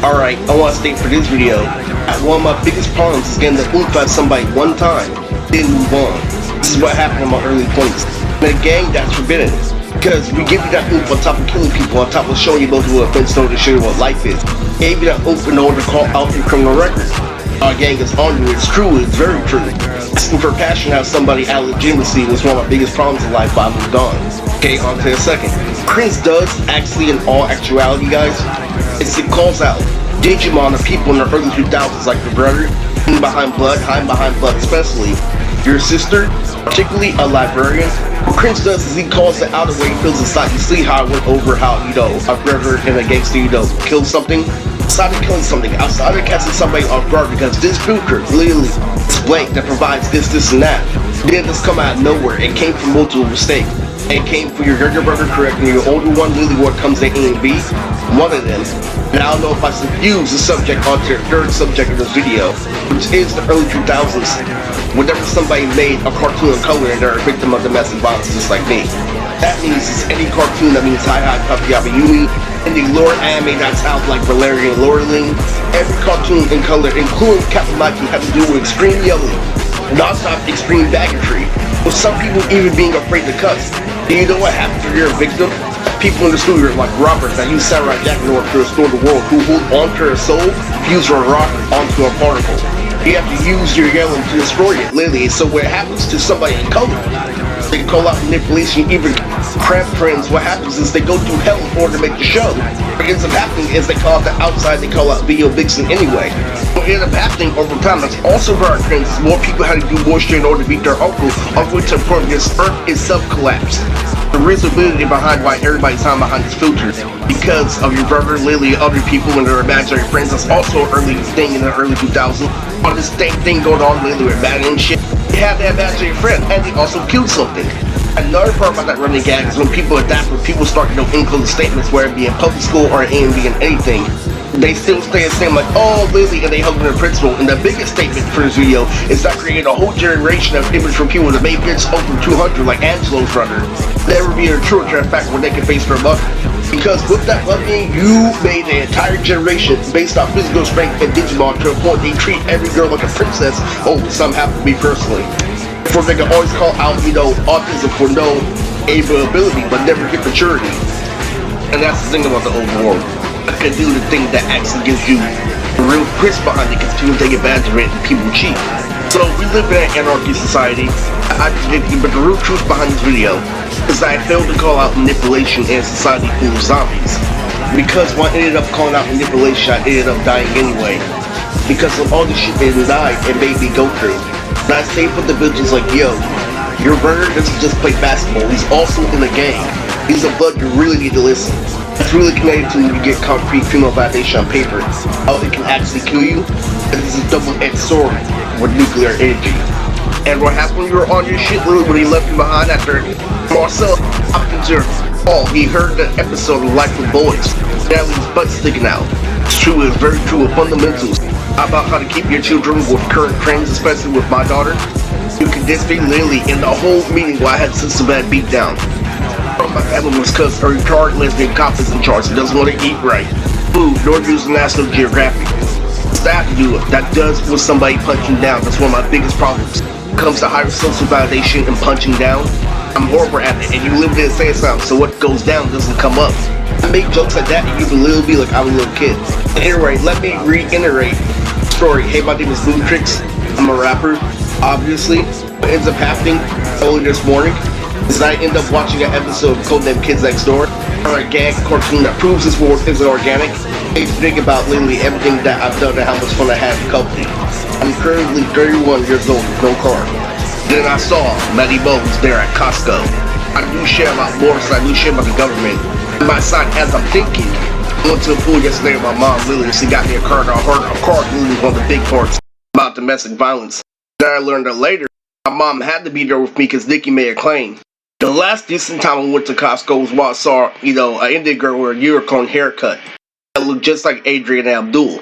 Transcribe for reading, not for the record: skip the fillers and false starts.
Alright, I want to state for this video, one of my biggest problems is getting the oomph out of somebody one time, then move on. This is what happened in my early 20s. In a gang, that's forbidden. Because we give you that oomph on top of killing people, on top of showing you multiple events in order to show you what life is. Gave you that oomph in order to call out your criminal record. Our gang is on you, it's true, it's very true. Asking for passion out of somebody out of legitimacy was one of my biggest problems in life, but I moved on. Okay, on to the second. Cringe does actually, in all actuality, guys, it calls out Digimon of people in the early 2000s, like your brother, hiding behind blood, especially your sister, particularly a librarian. What Cringe does is he calls it out of the way he feels inside. You see how I went over how, a brother and a gangster, killed something, outside of killing something, outside of catching somebody off guard, because this future, literally, is blank that provides this, and that. It didn't just come out of nowhere, it came from multiple mistakes. It came for your younger brother correcting your older one, literally what comes to A and B, one of them. And I don't know if I should use the subject onto the third subject of this video, which is the early 2000s, whenever somebody made a cartoon in color and they're a victim of domestic violence just like me. That means it's any cartoon that means Hi Puppy Yumi, any lore anime that's out like Valerian Loreling, every cartoon in color, including Captain Mikey, had to do with extreme yelling, non-stop extreme bigotry, with some people even being afraid to cuss. And you know what happens if you're a victim? People in the studio like Robert that use Samurai Jack in order to restore the world, who hold onto a soul, fuse a rock onto a particle. You have to use your yelling to destroy it, literally. So what happens to somebody in color, they call out manipulation, even cramp friends. What happens is they go through hell in order to make the show. What ends up happening is they call out the outside, they call out Video Vixen anyway. What ends up happening over time, that's also very cringe, is more people had to do more shit in order to beat their uncle, of which the point this earth itself collapsed. The reasonability behind why everybody's time behind this filter, because of your brother, Lily, other people and their imaginary friends. That's also an early thing in the early 2000s. All this thing going on lately with bad and shit. They have that imaginary friend, and they also killed something. Another part about that running gag is when people adapt, when people start include statements, whether it be in public school or in A&B and anything, they still stay the same, like, oh, Lily, and they hug their principal. And the biggest statement for this video is that created a whole generation of image from people that made bitches over 200, like Angelo's brother. Never be a true fact when they can face their mother. Because with that loving, you made an entire generation based off physical strength and Digimon to a point they treat every girl like a princess. Oh, some happen to be personally. For they can always call out, autism for no ability, but never get maturity. And that's the thing about the old world. I can do the thing that actually gives you the real twist behind it, because people take advantage of it and people cheat. So we live in an anarchy society. But the real truth behind this video is that I failed to call out manipulation in a society full of zombies. Because when I ended up calling out manipulation, I ended up dying anyway. Because of all the shit they died and made me go through. And I say for the bitches like, yo, your brother doesn't just play basketball, he's also in the gang. He's a blood, you really need to listen. It's really connected to when you get concrete female validation on paper. How it can actually kill you. And this is a double-edged sword with nuclear energy. And what happened when you were on your shit, when he left you behind after Marcel hopped into he heard the episode of Life with Boys. Natalie's butt sticking out. It's true, it's very true with fundamentals. About how to keep your children with current trends, especially with my daughter. You can disagree literally in the whole meeting where I had such a bad beatdown. My family was because a retarded lesbian cop is in charge. He doesn't want to eat right. Food, nor use National Geographic. Staff do it. That does with somebody punching down. That's one of my biggest problems. When it comes to higher social validation and punching down, I'm horrible at it, and you live there saying something, so what goes down doesn't come up. I make jokes like that, and you can literally be like I'm a little kid. Anyway, let me reiterate the story. Hey, my name is Boom Tricks. I'm a rapper, obviously. What ends up happening early this morning is I end up watching an episode of Codename Kids Next Door, or a gag cartoon that proves this world isn't organic. I think about literally everything that I've done and how much fun I had in company. I'm currently 31 years old with no car. Then I saw Matty Bo was there at Costco. I knew shit about Morris, I knew shit about the government. On my side, as I'm thinking, I went to the pool yesterday with my mom, literally, she got me a car, and I heard a car literally one of the big parts about domestic violence. Then I learned that later, my mom had to be there with me because Nikki made a claim. The last decent time I went to Costco was while I saw, an Indian girl with a unicorn haircut that looked just like Adrian Abdul.